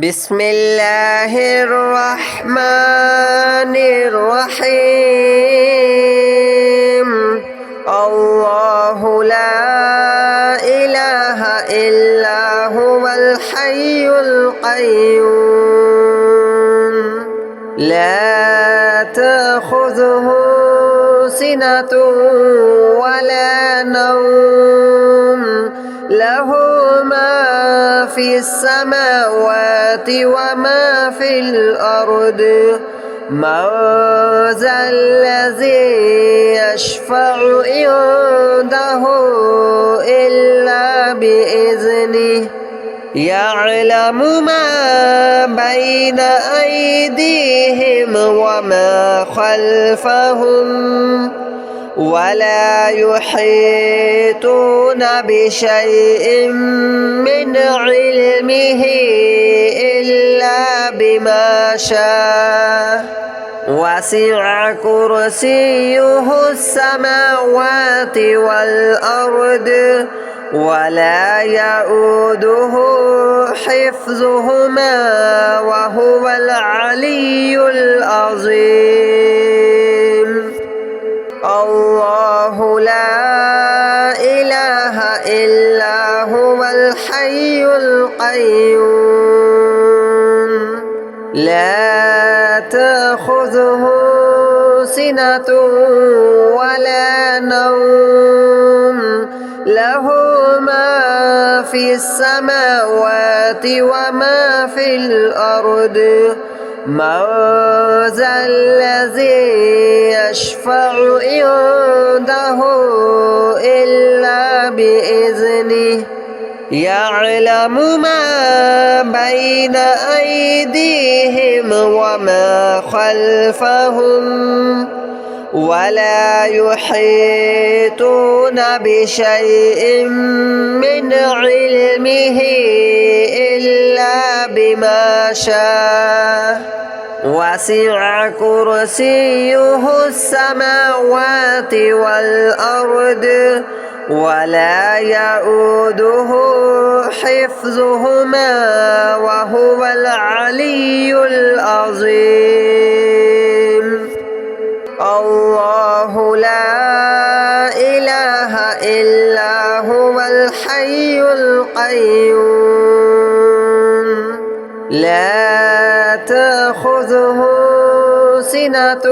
بسم الله الرحمن الرحيم الله لا إله إلا هو الحي القيوم لا تأخذه سنة ولا نوم له ما في السماوات وما في الأرض من ذا الذي يشفع عنده إلا بإذنه يعلم ما بين أيديهم وما خلفهم ولا يحيطون بشيء من علمه إلا بما شاء وسع كرسيه السماوات والأرض ولا يؤوده حفظهما وهو العلي العظيم الله لا إله إلا هو الحي القيوم لا تأخذه سنة ولا نوم له ما في السماوات وما في الأرض من ذا الذي يشفع عنده إلا بإذنه يعلم ما بين أيديهم وما خلفهم ولا يحيطون بشيء من علمه إلا بما شاء وسع كرسيه السماوات والأرض ولا يؤوده حفظهما وهو العلي العظيم الله لا إله إلا هو الحي القيوم لا تأخذه سنة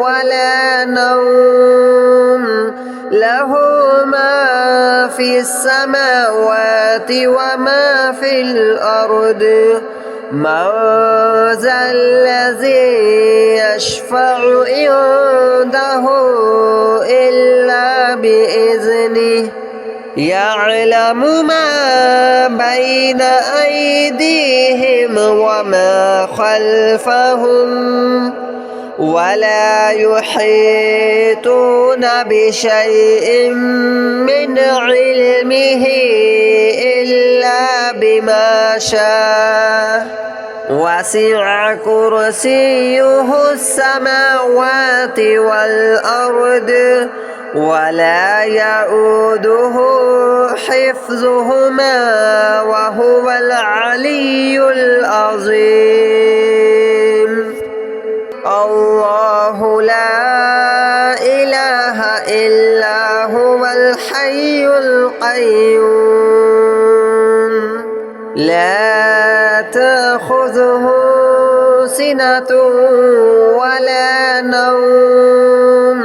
ولا نوم له ما في السماوات وما في الأرض من ذا الذي يشفع عنده إلا بإذنه يعلم ما بين أيديهم وما خلفهم ولا يحيطون بشيء من علمه إلا بما شاء وسع كرسيه السماوات والأرض ولا يؤوده حفظهما وهو العلي العظيم الله لا إله إلا هو الحي القيوم لا تأخذه سنة ولا نوم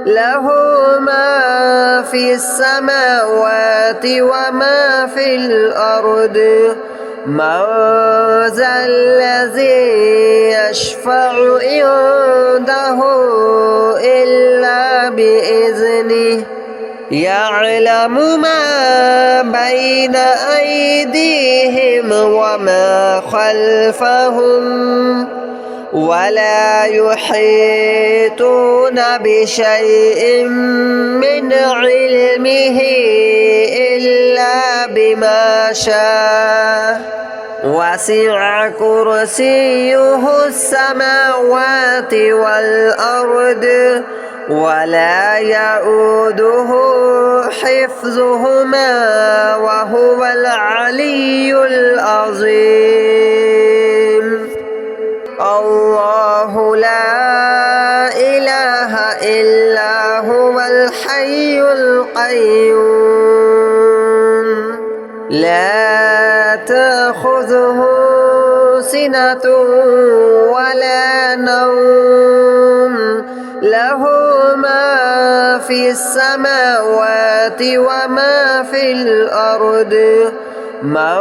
له ما في السماوات وما في الأرض من ذا الذي يشفع عنده إلا بإذنه يعلم ما بين أيديهم وما خلفهم ولا يحيطون بشيء من علمه إلا بما شاء وسع كرسيه السماوات والأرض ولا يؤوده حفظهما وهو العلي العظيم. القيوم لا تأخذه سنة ولا نوم له ما في السماوات وما في الأرض من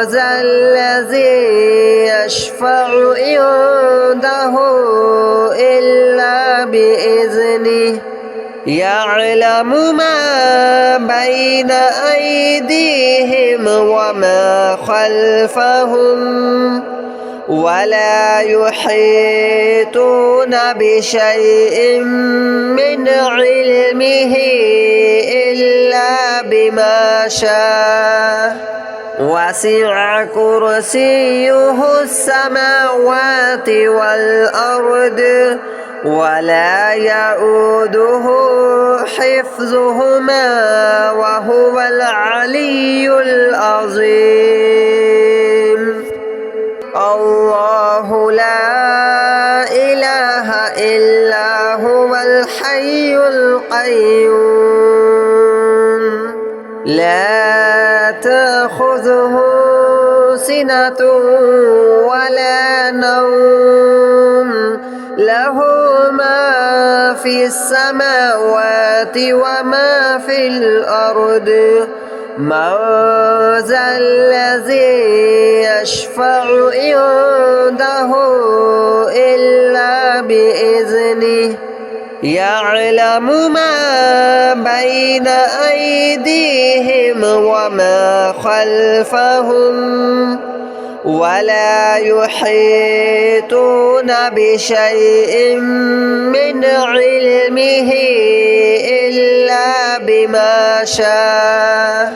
ذا الذي يشفع عنده إلا بإذنه يعلم ما بين أيديهم وما خلفهم ولا يحيطون بشيء من علمه إلا بما شاء وسع كرسيه السماوات والأرض ولا يؤوده حفظهما وهو العلي العظيم الله لا إله إلا هو الحي القيوم لا تأخذه سنة ولا نوم له ما في السماوات وما في الأرض من ذا الذي يشفع عنده إلا بإذنه يعلم ما بين أيديهم وما خلفهم ولا يحيطون بشيء من علمه إلا بما شاء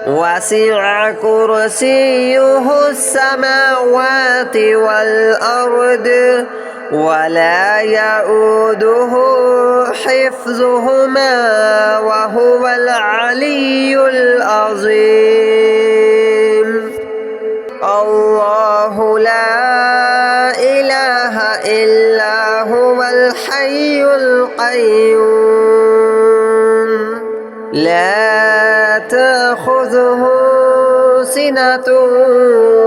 وسع كرسيه السماوات والأرض ولا يؤوده حفظهما وهو العلي العظيم الله لا إله إلا هو الحي القيوم لا تأخذه سنة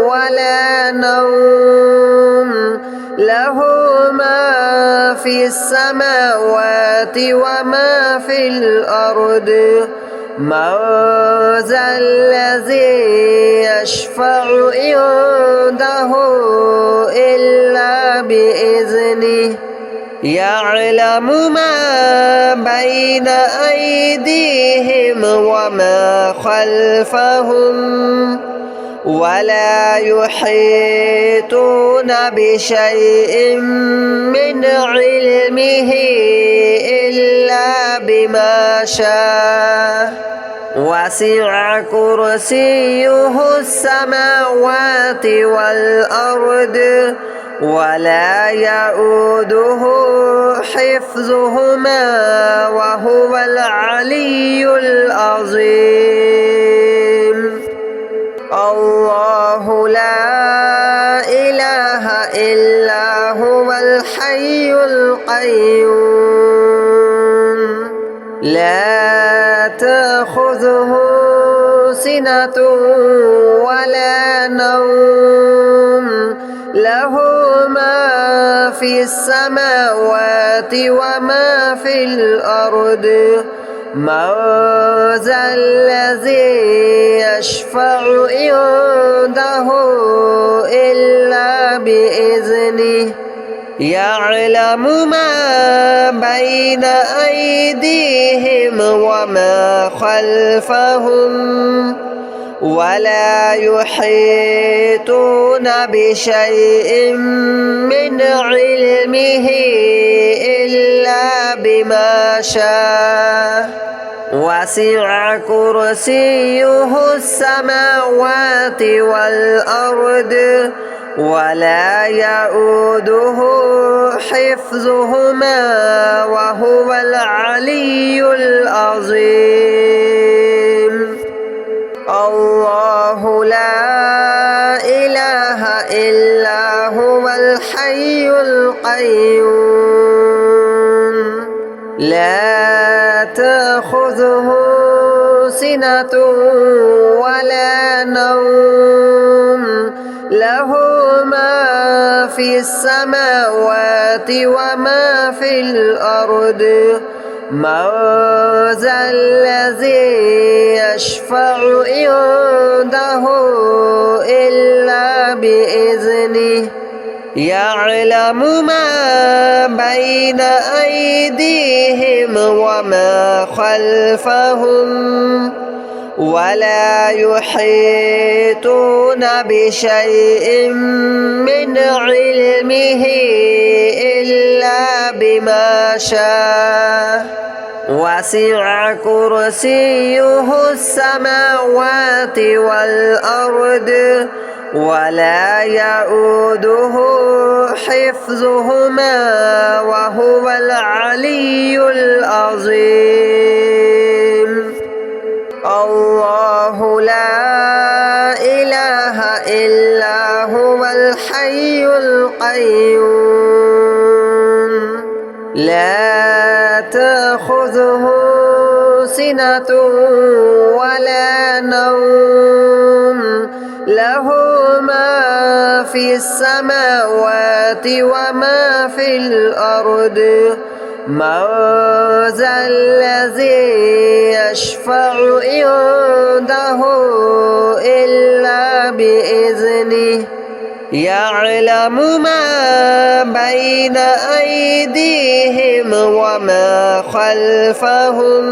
ولا نوم له ما في السماوات وما في الأرض من ذا الذي يشفع عنده إلا بإذنه يعلم ما بين أيديهم وما خلفهم ولا يحيطون بشيء من علمه إلا بما شاء وسع كرسيه السماوات والأرض ولا يؤوده حفظهما وهو العلي العظيم الله لا إله إلا هو الحي القيوم لا تأخذه سنة ولا نوم له ما في السماوات وما في الأرض من ذا الذي يشفع عنده إلا بإذنه يعلم ما بين أيديهم وما خلفهم ولا يحيطون بشيء من علمه إلا بما شاء وسع كرسيه السماوات والأرض ولا يؤوده حفظهما وهو العلي العظيم الله لا إله إلا هو الحي القيوم لا تأخذه سنة ولا نوم له ما في السماوات وما في الأرض من ذا الذي يشفع عنده إلا بإذنه يعلم ما بين أيديهم وما خلفهم ولا يحيطون بشيء من علمه إلا بما شاء وسع كرسيه السماوات والأرض ولا يؤوده حفظهما وهو العلي العظيم الله لا إله إلا هو الحي القيوم لا تأخذه سنة ولا نوم له ما في السماوات وما في الأرض من ذا الذي يشفع عنده إلا بإذنه يعلم ما بين أيديهم وما خلفهم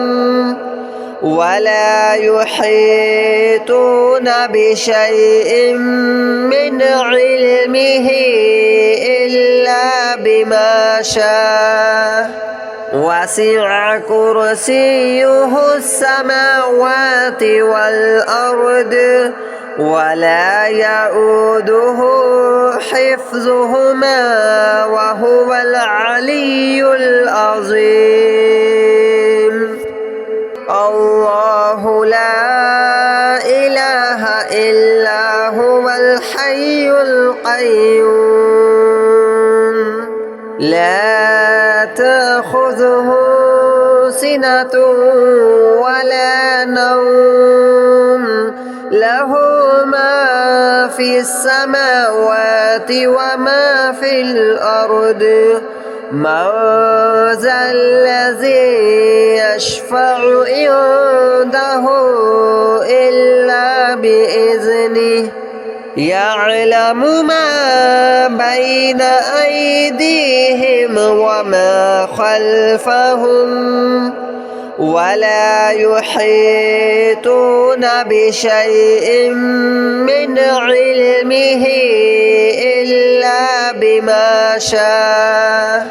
ولا يحيطون بشيء من علمه إلا بما شاء وسع كرسيه السماوات والأرض ولا يؤوده حفظهما وهو العلي العظيم الله لا إله إلا هو الحي القيوم لا تأخذه سنة ولا نوم له ما في السماوات وما في الأرض من ذا الذي يشفع عنده إلا بإذنه يعلم ما بين أيديهم وما خلفهم ولا يحيطون بشيء من علمه إلا بما شاء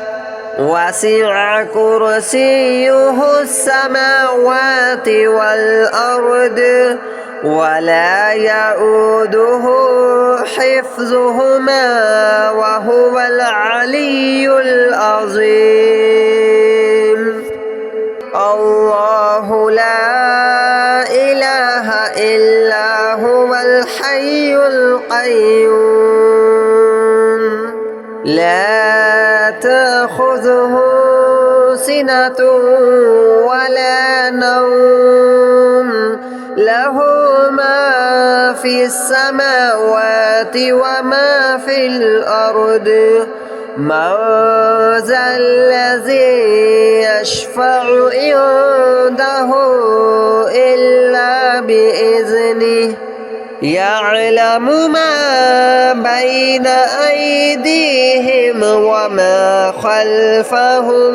وسع كرسيه السماوات والأرض ولا يؤوده حفظهما وهو العلي العظيم الله لا إله إلا هو الحي القيوم لا تأخذه سنة ولا نوم له ما في السماوات وما في الأرض من ذا الذي يشفع عنده إلا بإذنه يعلم ما بين أيديهم وما خلفهم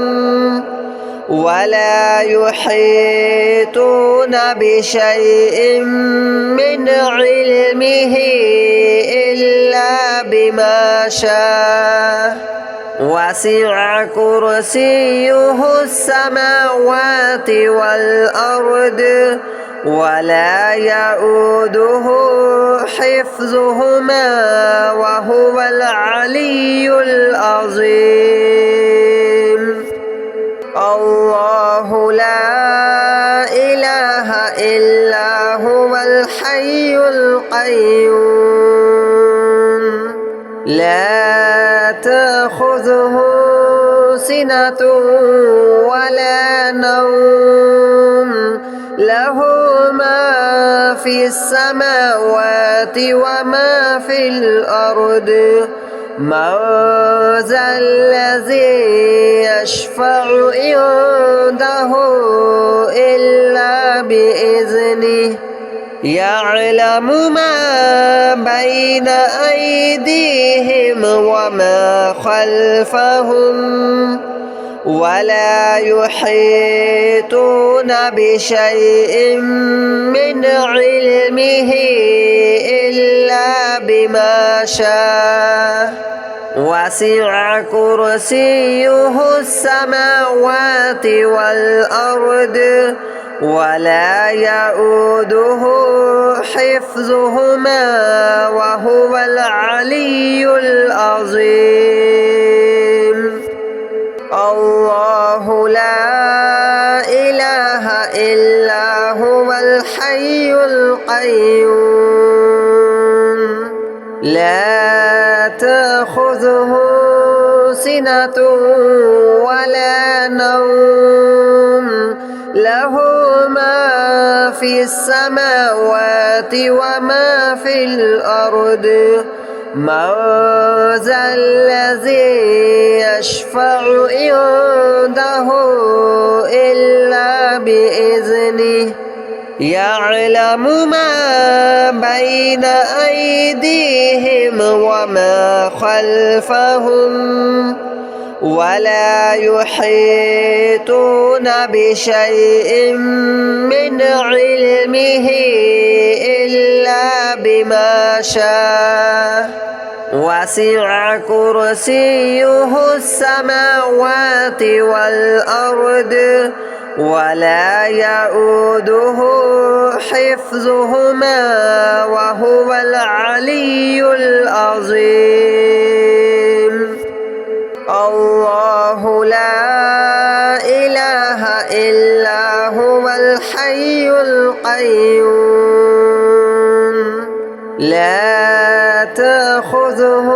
ولا يحيطون بشيء من علمه إلا بما شاء وسع كرسيه السماوات والأرض ولا يؤوده حفظهما وهو العلي العظيم الله لا إله إلا هو الحي القيوم لا تأخذه سنة ولا نوم له ما في السماوات وما في الأرض من ذا الذي يشفع عنده إلا بإذنه يعلم ما بين أيديهم وما خلفهم ولا يحيطون بشيء من علمه إلا بما شاء وسع كرسيه السماوات والأرض ولا يؤوده حفظهما وهو العلي العظيم الله لا إله إلا هو الحي القيوم لا تأخذه سنة ولا نوم له ما في السماوات وما في الأرض من ذا الذي يشفع عنده إلا بإذنه يعلم ما بين أيديهم وما خلفهم ولا يحيطون بشيء من علمه إلا بما شاء وسع كرسيه السماوات والأرض ولا يؤوده حفظهما وهو العلي العظيم الله لا إله إلا هو الحي القيوم لا تأخذه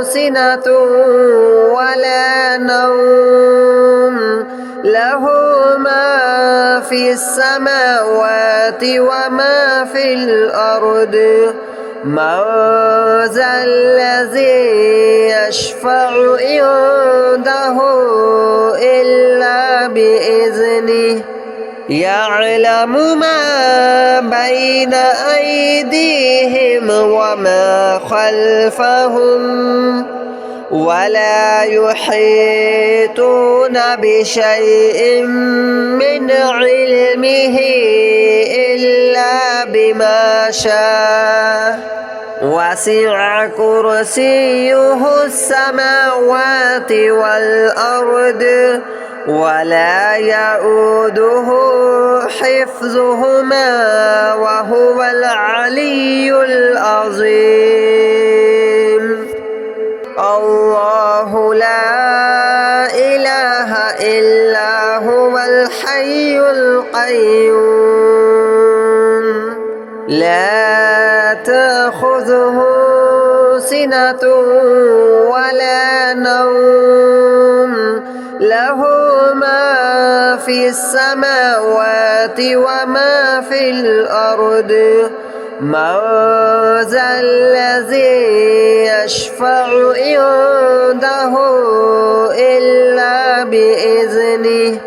سنة ولا نوم له ما في السماوات وما في الأرض من ذا الذي يشفع عنده إلا بإذنه يعلم ما بين أيديهم وما خلفهم ولا يحيطون بشيء من علمه إلا بما شاء وسع كرسيه السماوات والأرض ولا يؤوده حفظهما وهو العلي العظيم الله لا إله إلا هو الحي القيوم لا تأخذه سنة ولا نوم له ما في السماوات وما في الأرض من ذا الذي يشفع عنده إلا بإذنه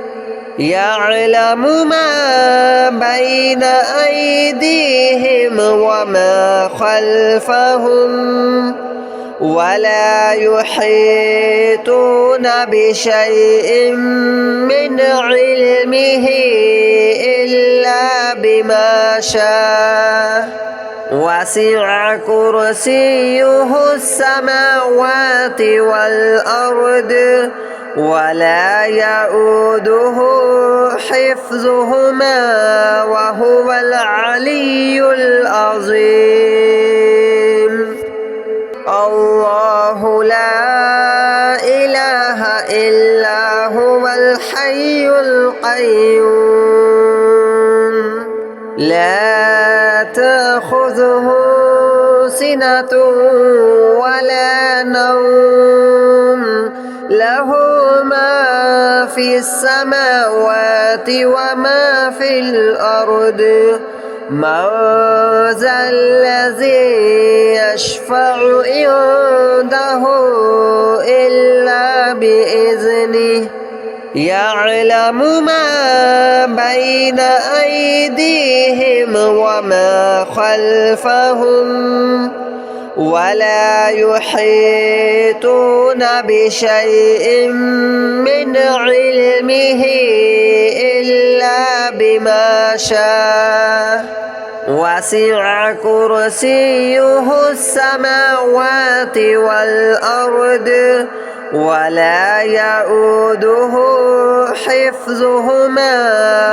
يعلم ما بين أيديهم وما خلفهم ولا يحيطون بشيء من علمه إلا بما شاء وسع كرسيه السماوات والأرض ولا يؤوده حفظهما وهو العلي العظيم الله لا إله إلا هو الحي القيوم لا تأخذه سنة ولا نوم له ما في في السماوات وما في الأرض من ذا الذي يشفع عنده إلا بإذنه يعلم ما بين أيديهم وما خلفهم ولا يحيطون بشيء من علمه إلا بما شاء وسع كرسيه السماوات والأرض ولا يؤوده حفظهما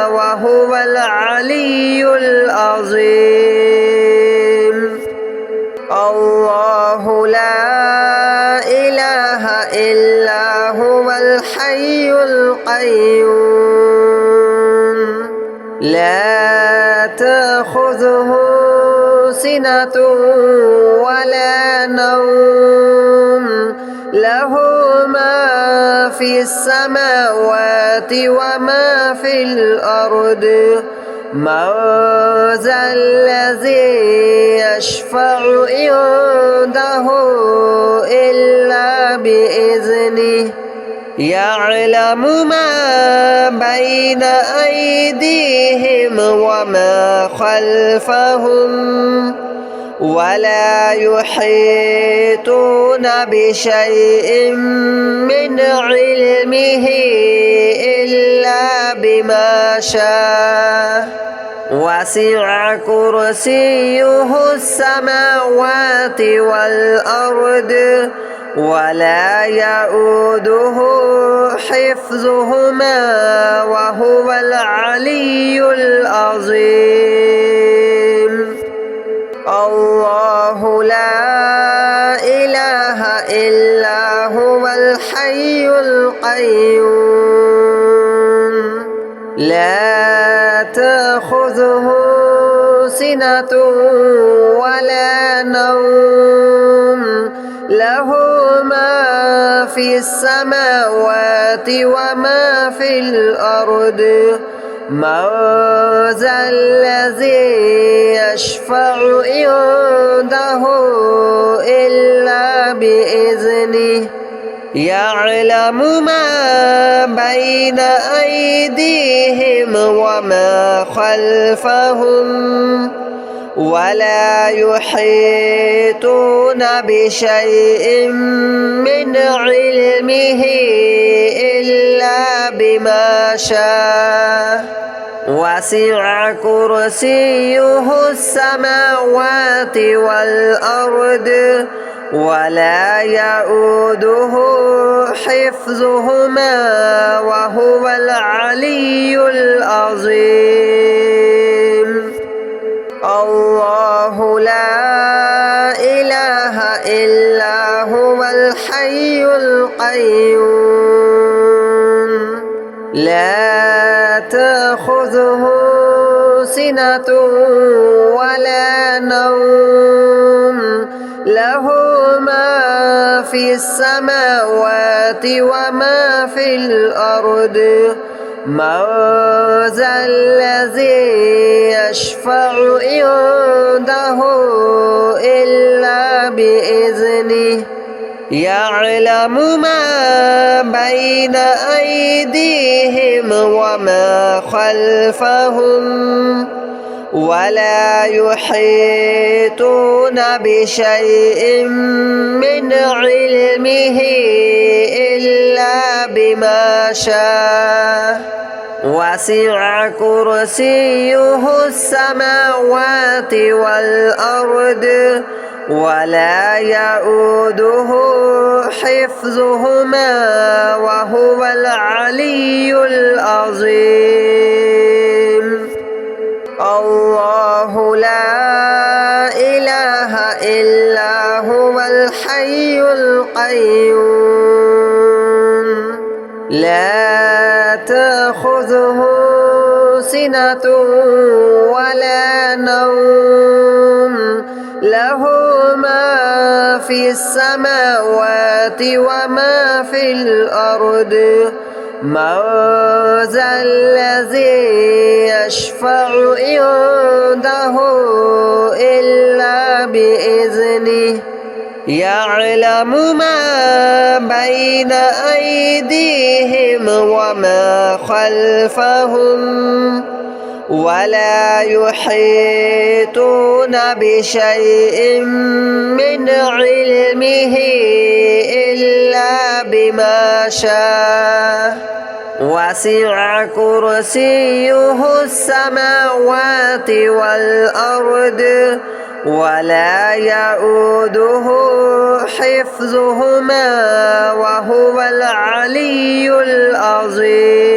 وهو العلي العظيم الله لا إله إلا هو الحي القيوم لا تأخذه سنة ولا نوم له ما في السماوات وما في الأرض من ذا الذي يشفع عنده إلا بإذنه يعلم ما بين أيديهم وما خلفهم ولا يحيطون بشيء من علمه إلا بما شاء وسع كرسيه السماوات والأرض ولا يؤوده حفظهما وهو العلي العظيم الله لا إله إلا هو الحي القيوم لا تأخذه سنة ولا نوم له ما في السماوات وما في الأرض من ذا الذي يشفع عنده إلا بإذنه يعلم ما بين أيديهم وما خلفهم ولا يحيطون بشيء من علمه إلا بما شاء وسع كرسيه السماوات والأرض ولا يؤوده حفظهما وهو العلي العظيم الله لا إله إلا هو الحي القيوم لا تأخذه سنة ولا نوم له ما في السماوات وما في الأرض من ذا الذي يشفع عنده إلا بإذنه يعلم ما بين أيديهم وما خلفهم ولا يحيطون بشيء من علمه إلا بما شاء وسع كرسيه السماوات والأرض ولا يؤوده حفظهما وهو العلي العظيم الله لا إله إلا هو الحي القيوم لا تأخذه سنة ولا نوم له ما في السماوات وما في الأرض من ذا الذي يشفع عنده إلا بإذنه يعلم ما بين أيديهم وما خلفهم ولا يحيطون بشيء من علمه إلا بما شاء وسع كرسيه السماوات والأرض ولا يؤوده حفظهما وهو العلي العظيم